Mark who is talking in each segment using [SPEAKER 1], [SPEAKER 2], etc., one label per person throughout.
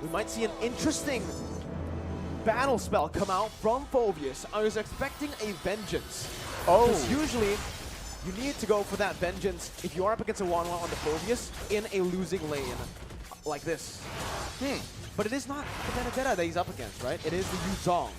[SPEAKER 1] We might see an interesting battle spell come out from Phoveus. I was expecting a Vengeance.
[SPEAKER 2] Oh.
[SPEAKER 1] Because usually, you need to go for that Vengeance if you are up against a 1-1 on the Phoveus in a losing lane like this. But it is not the Benedetta that he's up against, right? It is the Yuzong.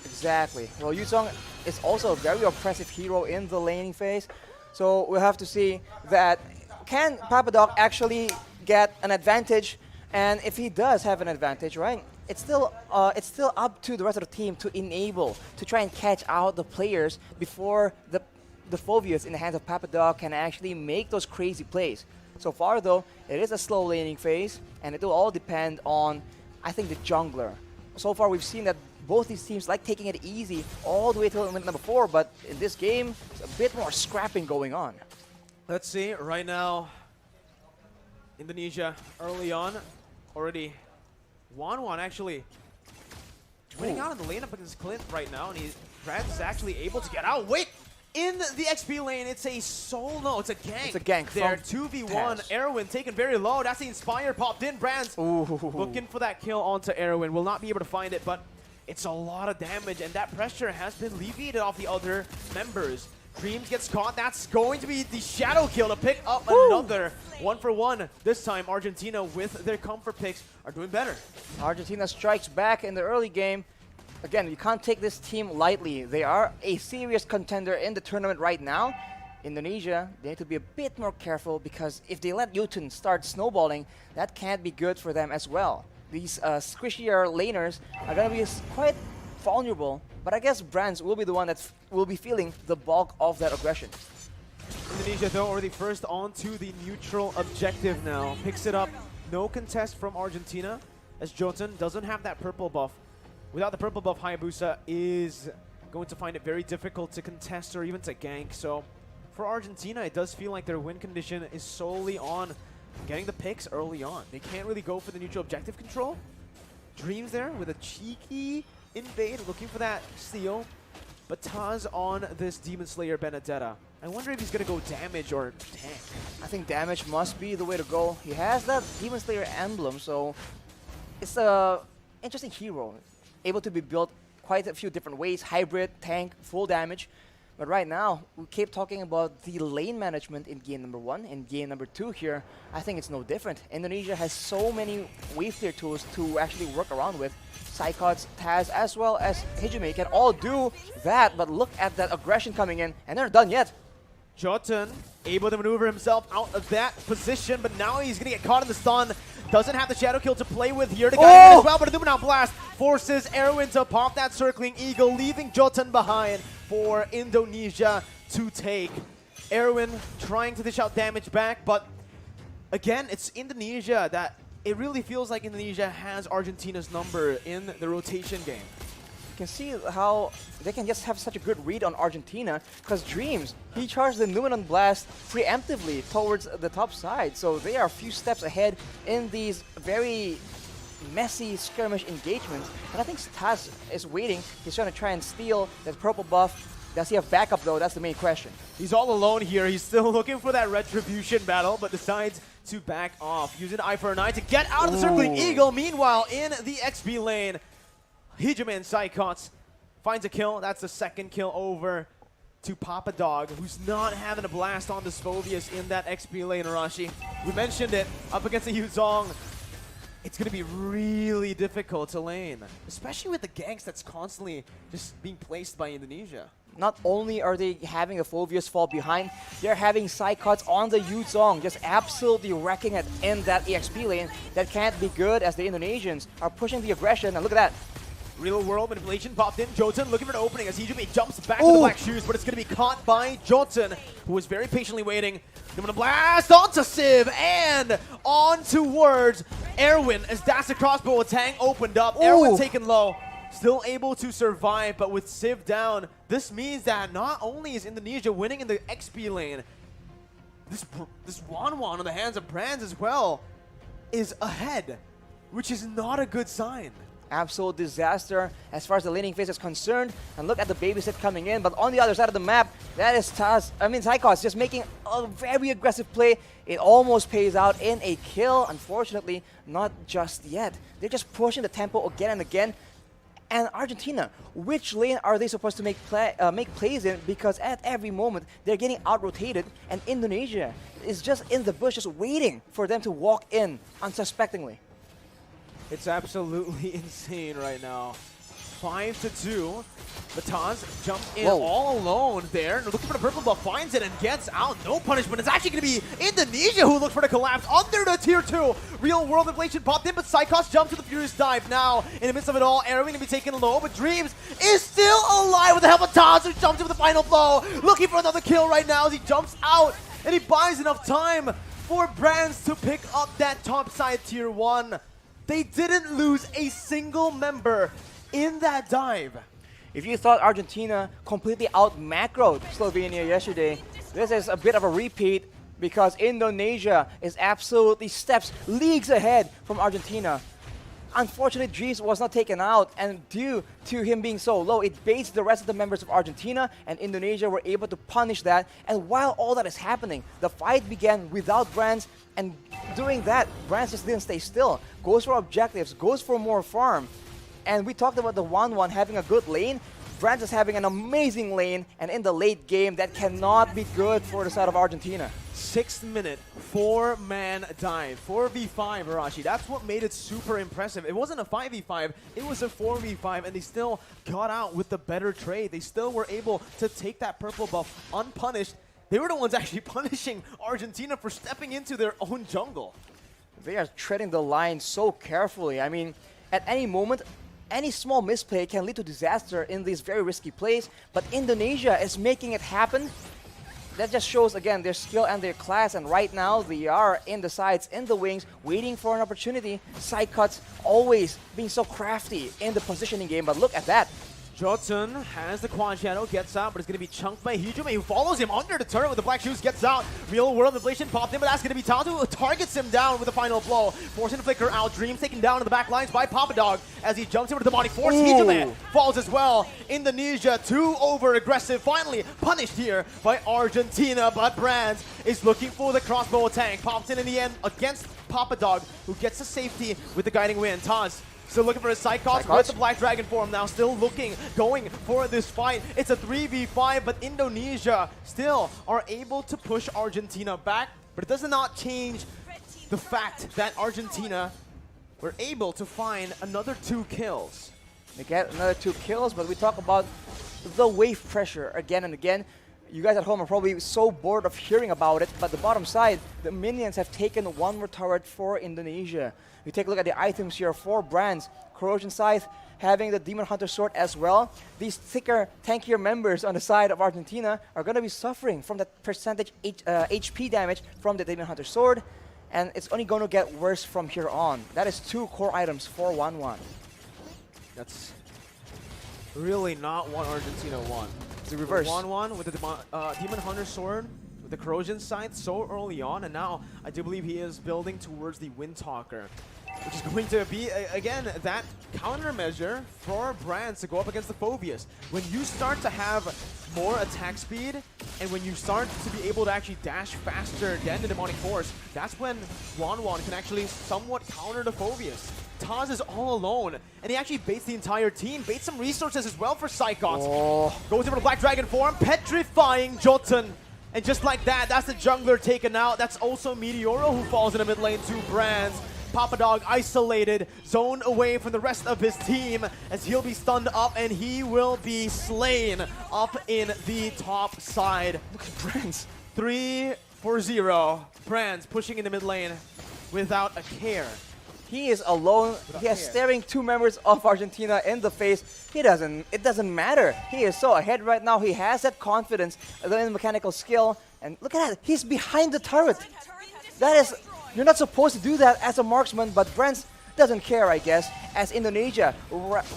[SPEAKER 2] Exactly. Well, Yuzong is also a very oppressive hero in the laning phase. So we'll have to see that can Papadoc actually get an advantage, and if he does have an advantage, right, it's still up to the rest of the team to enable, to try and catch out the players before the Phoveus in the hands of Papadoc can actually make those crazy plays. So far though, it is a slow laning phase, and it will all depend on, I think, the jungler. So far we've seen that both these teams like taking it easy all the way till minute number 4, but in this game, it's a bit more scrapping going on.
[SPEAKER 1] Let's see, right now, Indonesia early on, already 1-1 actually. Winning out in the lane up against Clint right now, and Brad is actually able to get out. Wait! In the XP lane, it's a solo, it's a gank.
[SPEAKER 2] It's a gank
[SPEAKER 1] there,
[SPEAKER 2] from
[SPEAKER 1] 2v1,
[SPEAKER 2] Taz.
[SPEAKER 1] Erwin taken very low. That's the Inspire popped in. Brands looking for that kill onto Erwin. Will not be able to find it, but it's a lot of damage, and that pressure has been alleviated off the other members. Dreams gets caught. That's going to be the shadow kill to pick up another 1-for-1. This time, Argentina with their comfort picks are doing better.
[SPEAKER 2] Argentina strikes back in the early game. Again, you can't take this team lightly. They are a serious contender in the tournament right now. Indonesia, they need to be a bit more careful, because if they let Jotun start snowballing, that can't be good for them as well. These squishier laners are going to be quite vulnerable, but I guess Brands will be the one that will be feeling the bulk of that aggression.
[SPEAKER 1] Indonesia, though, already first onto the neutral objective now. Picks it up. No contest from Argentina, as Jotun doesn't have that purple buff. Without the purple buff, Hayabusa is going to find it very difficult to contest or even to gank. So for Argentina, it does feel like their win condition is solely on getting the picks early on. They can't really go for the neutral objective control. Dreams there with a cheeky invade, looking for that steal. But Taz on this Demon Slayer Benedetta. I wonder if he's going to go damage or tank.
[SPEAKER 2] I think damage must be the way to go. He has that Demon Slayer emblem, so it's a interesting hero. Able to be built quite a few different ways, hybrid, tank, full damage. But right now, we keep talking about the lane management in game number 1. In game number 2 here, I think it's no different. Indonesia has so many wave clear tools to actually work around with. Psychots, Taz, as well as Hijime can all do that, but look at that aggression coming in, and they're not done yet.
[SPEAKER 1] Jotun able to maneuver himself out of that position, but now he's going to get caught in the stun. Doesn't have the shadow kill to play with here. The guy as well, but a Luminant Blast forces Erwin to pop that circling eagle, leaving Jotun behind for Indonesia to take. Erwin trying to dish out damage back, but again, it's Indonesia that it really feels like Indonesia has Argentina's number in the rotation game.
[SPEAKER 2] You can see how they can just have such a good read on Argentina, because Dreams, he charged the Luminant Blast preemptively towards the top side, so they are a few steps ahead in these very messy skirmish engagements. And I think Taz is waiting. He's trying to try and steal that purple buff. Does he have backup though? That's the main question.
[SPEAKER 1] He's all alone here. He's still looking for that retribution battle, but decides to back off. Using Eye for an Eye to get out of the circling eagle. Meanwhile, in the XP lane, Hijime and Psychots finds a kill. That's the second kill over to Papadog, who's not having a blast on this Phoveus in that XP lane, Arashi. We mentioned it, up against the Yuzong. It's going to be really difficult to lane, especially with the ganks that's constantly just being placed by Indonesia.
[SPEAKER 2] Not only are they having a Phoveus fall behind, they're having Psychots on the Yuzong, just absolutely wrecking it in that EXP lane. That can't be good, as the Indonesians are pushing the aggression, and look at that.
[SPEAKER 1] Real world manipulation popped in. Jotun looking for an opening as Hijime jumps back to the black shoes, but it's going to be caught by Jotun, who was very patiently waiting. They're going to blast onto Civ and on towards Erwin as that's the crossbow attack opened up. Erwin taken low, still able to survive, but with Civ down, this means that not only is Indonesia winning in the XP lane, this 1-1 on the hands of Brands as well is ahead, which is not a good sign.
[SPEAKER 2] Absolute disaster as far as the laning phase is concerned. And look at the babysit coming in. But on the other side of the map, that is Zycos just making a very aggressive play. It almost pays out in a kill. Unfortunately, not just yet. They're just pushing the tempo again and again. And Argentina, which lane are they supposed to make plays in? Because at every moment, they're getting out-rotated. And Indonesia is just in the bush, just waiting for them to walk in unsuspectingly.
[SPEAKER 1] It's absolutely insane right now. 5-2. But Taz jumped in all alone there. Looking for the purple buff, finds it and gets out. No punishment. It's actually going to be Indonesia who looked for the collapse under the tier 2. Real world inflation popped in, but Zycos jumped to the Furious Dive. Now, in the midst of it all, Arrow going to be taken low, but Dreams is still alive with the help of Taz, who jumps in with the final blow. Looking for another kill right now as he jumps out, and he buys enough time for Brands to pick up that top side tier 1. They didn't lose a single member in that dive.
[SPEAKER 2] If you thought Argentina completely out-macroed Slovenia yesterday, this is a bit of a repeat because Indonesia is absolutely leagues ahead from Argentina. Unfortunately, Dreams was not taken out, and due to him being so low, it baits the rest of the members of Argentina, and Indonesia were able to punish that. And while all that is happening, the fight began without Brands, and doing that, Brands just didn't stay still. Goes for objectives, goes for more farm. And we talked about the 1-1 having a good lane. Brands is having an amazing lane, and in the late game, that cannot be good for the side of Argentina.
[SPEAKER 1] 6th minute, 4-man dive, 4v5, Arashi. That's what made it super impressive. It wasn't a 5v5, it was a 4v5, and they still got out with the better trade. They still were able to take that purple buff unpunished. They were the ones actually punishing Argentina for stepping into their own jungle.
[SPEAKER 2] They are treading the line so carefully. I mean, at any moment, any small misplay can lead to disaster in these very risky plays, but Indonesia is making it happen. That just shows, again, their skill and their class, and right now they are in the sides, in the wings, waiting for an opportunity. Side cuts always being so crafty in the positioning game, but look at that.
[SPEAKER 1] Jotun has the quad shadow, gets out, but it's going to be chunked by Hijume, who follows him under the turret with the black shoes, gets out. Real world inflation popped in, but that's going to be Tatu, who targets him down with the final blow. Forcing the flicker out, Dreams taken down in the back lines by Papadog as he jumps into the body force. Hijume falls as well. Indonesia, too over-aggressive, finally punished here by Argentina, but Brands is looking for the crossbow attack. Pops in the end against Papadog, who gets the safety with the guiding wind. Taz still looking for a Zycos with the Black Dragon form now, still going for this fight. It's a 3v5, but Indonesia still are able to push Argentina back, but it does not change the fact that Argentina were able to find another 2 kills.
[SPEAKER 2] They get another 2 kills, but we talk about the wave pressure again and again. You guys at home are probably so bored of hearing about it, but the bottom side, the minions have taken 1 more turret for Indonesia. We take a look at the items here, 4 Brands. Corrosion Scythe having the Demon Hunter Sword as well. These thicker, tankier members on the side of Argentina are going to be suffering from that percentage HP damage from the Demon Hunter Sword, and it's only going to get worse from here on. That is 2 core items for 1-1.
[SPEAKER 1] That's really not what Argentina won.
[SPEAKER 2] The reverse.
[SPEAKER 1] 1-1 with the Demon Hunter Sword, with the Corrosion Scythe so early on, and now I do believe he is building towards the Windtalker, which is going to be, again, that countermeasure for Brands to go up against the Phobius. When you start to have more attack speed, and when you start to be able to actually dash faster than the Demonic Force, that's when Wanwan can actually somewhat counter the Phobius. Taz is all alone, and he actually baits the entire team, baits some resources as well for Zycos. Goes over the Black Dragon form, petrifying Jotun. And just like that, that's the jungler taken out. That's also Meteoro who falls in the mid lane to Brands. Papadog isolated, zoned away from the rest of his team as he'll be stunned up and he will be slain up in the top side.
[SPEAKER 2] Look at Brands.
[SPEAKER 1] 3-0. Brands pushing in the mid lane without a care.
[SPEAKER 2] He is alone. He is staring 2 members of Argentina in the face. It doesn't matter. He is so ahead right now. He has that confidence, the mechanical skill. And look at that. He's behind the turret. That is, you're not supposed to do that as a marksman, but Brands doesn't care, I guess, as Indonesia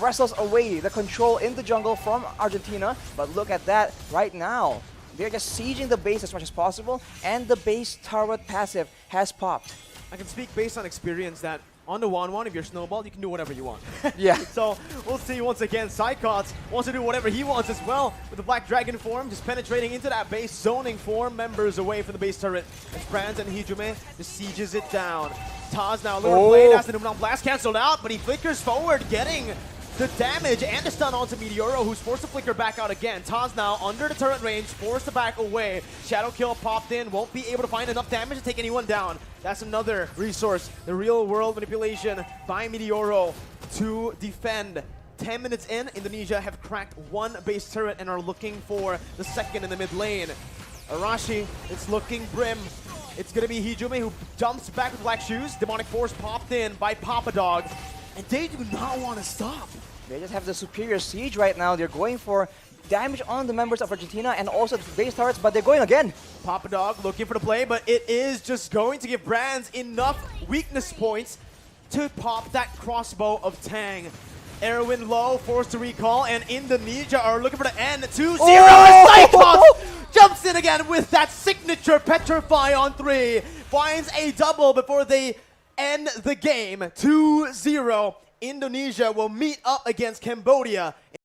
[SPEAKER 2] wrestles away the control in the jungle from Argentina. But look at that right now. They're just sieging the base as much as possible, and the base turret passive has popped.
[SPEAKER 1] I can speak based on experience that On the 1-1, if you're Snowball, you can do whatever you want.
[SPEAKER 2] Yeah.
[SPEAKER 1] So we'll see once again. Psychots wants to do whatever he wants as well with the Black Dragon form, just penetrating into that base, zoning 4 members away from the base turret. As Franz and Hijume just sieges it down. Taz now a little blade as the Numenal Blast canceled out, but he flickers forward, getting the damage and the stun onto Meteoro, who's forced to flicker back out again. Taz now under the turret range, forced to back away. Shadow Kill popped in, won't be able to find enough damage to take anyone down. That's another resource, the real world manipulation by Meteoro to defend. 10 minutes in, Indonesia have cracked 1 base turret and are looking for the second in the mid lane. Arashi, it's looking grim. It's gonna be Hijume who jumps back with Black Shoes. Demonic Force popped in by Papa Dog. And they do not want to stop.
[SPEAKER 2] They just have the superior siege right now. They're going for damage on the members of Argentina and also the base turrets, but they're going again.
[SPEAKER 1] Papa Dog looking for the play, but it is just going to give Brands enough weakness points to pop that crossbow of Tang. Erwin low, forced to recall, and Indonesia are looking for the end. 2-0, Cyclops jumps in again with that signature Petrify on 3. Finds a double before they end the game. 2-0. Indonesia will meet up against Cambodia.